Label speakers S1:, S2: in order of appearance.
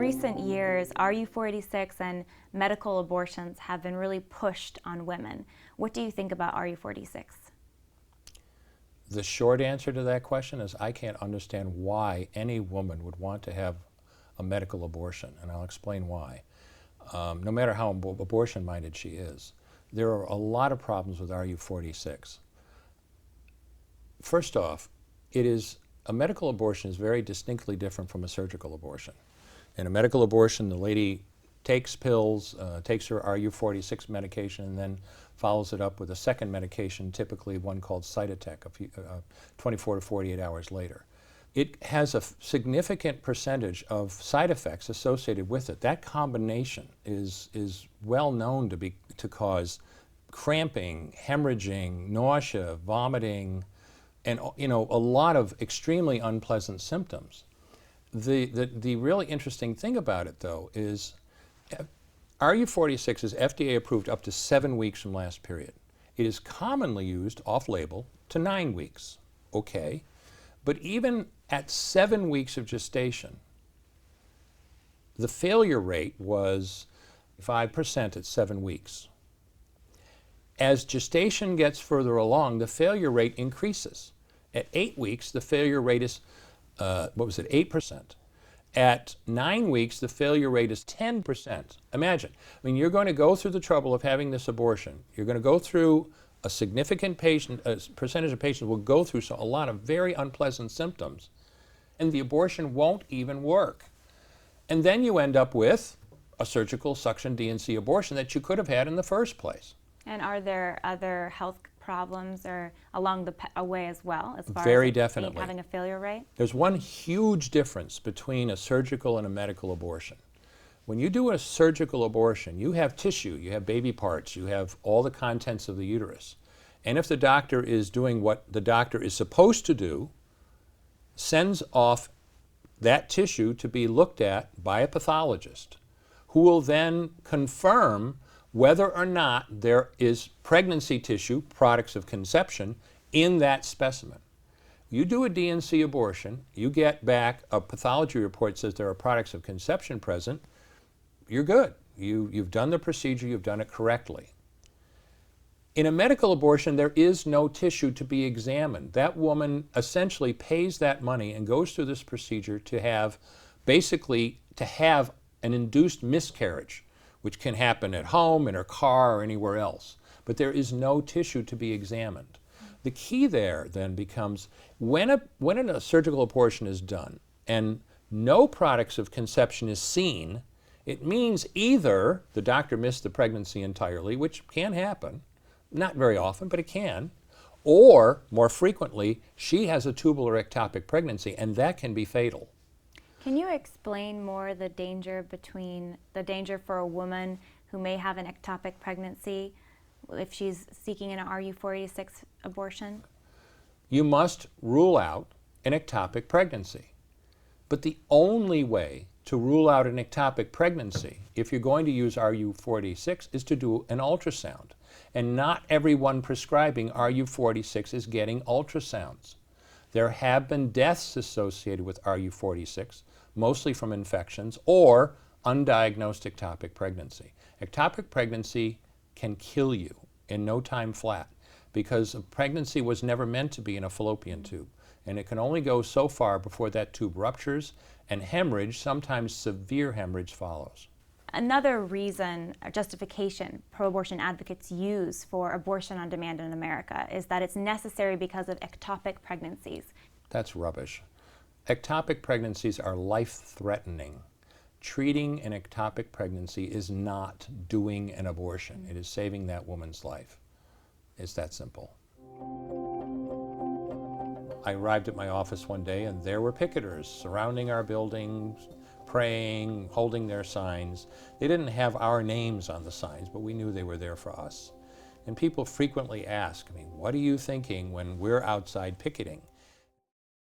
S1: recent years, RU46 and medical abortions have been really pushed on women. What do you think about RU46?
S2: The short answer to that question is I can't understand why any woman would want to have a medical abortion, and I'll explain why. No matter how abortion-minded she is. There are a lot of problems with RU46. First off, a medical abortion is very distinctly different from a surgical abortion. In a medical abortion, the lady takes pills, takes her RU46 medication, and then follows it up with a second medication, typically one called Cytotec, 24 to 48 hours later. It has a significant percentage of side effects associated with it. That combination is well known to cause cramping, hemorrhaging, nausea, vomiting, and a lot of extremely unpleasant symptoms. The really interesting thing about it, though, is RU46 is FDA approved up to 7 weeks from last period. It is commonly used off-label to 9 weeks. Okay. But even at 7 weeks of gestation, the failure rate was 5% at 7 weeks. As gestation gets further along, the failure rate increases. At 8 weeks, the failure rate is, 8%. At 9 weeks, the failure rate is 10%. Imagine, you're going to go through the trouble of having this abortion. You're going to go through a significant percentage of patients will go through a lot of very unpleasant symptoms, and the abortion won't even work. And then you end up with a surgical suction D&C abortion that you could have had in the first place.
S1: And are there other health problems or along the way as well, as far
S2: Very
S1: as
S2: definitely.
S1: Having a failure rate?
S2: There's one huge difference between a surgical and a medical abortion. When you do a surgical abortion, you have tissue, you have baby parts, you have all the contents of the uterus. And if the doctor is doing what the doctor is supposed to do, sends off that tissue to be looked at by a pathologist, who will then confirm whether or not there is pregnancy tissue, products of conception, in that specimen. You do a D&C abortion, you get back a pathology report that says there are products of conception present, you're good. You've done the procedure, you've done it correctly. In a medical abortion, there is no tissue to be examined. That woman essentially pays that money and goes through this procedure to have an induced miscarriage, which can happen at home, in her car, or anywhere else. But there is no tissue to be examined. The key there then becomes when a surgical abortion is done and no products of conception is seen, it means either the doctor missed the pregnancy entirely, which can happen, not very often, but it can, or more frequently, she has a tubular ectopic pregnancy, and that can be fatal.
S1: Can you explain more the danger for a woman who may have an ectopic pregnancy if she's seeking an RU46 abortion?
S2: You must rule out an ectopic pregnancy. But the only way to rule out an ectopic pregnancy, if you're going to use RU46, is to do an ultrasound. And not everyone prescribing RU46 is getting ultrasounds. There have been deaths associated with RU46, mostly from infections or undiagnosed ectopic pregnancy. Ectopic pregnancy can kill you in no time flat because a pregnancy was never meant to be in a fallopian tube. And it can only go so far before that tube ruptures, and hemorrhage, sometimes severe hemorrhage, follows.
S1: Another reason or justification pro-abortion advocates use for abortion on demand in America is that it's necessary because of ectopic pregnancies.
S2: That's rubbish. Ectopic pregnancies are life-threatening. Treating an ectopic pregnancy is not doing an abortion. It is saving that woman's life. It's that simple. I arrived at my office one day and there were picketers surrounding our building, praying, holding their signs. They didn't have our names on the signs, but we knew they were there for us. And people frequently ask me, what are you thinking when we're outside picketing?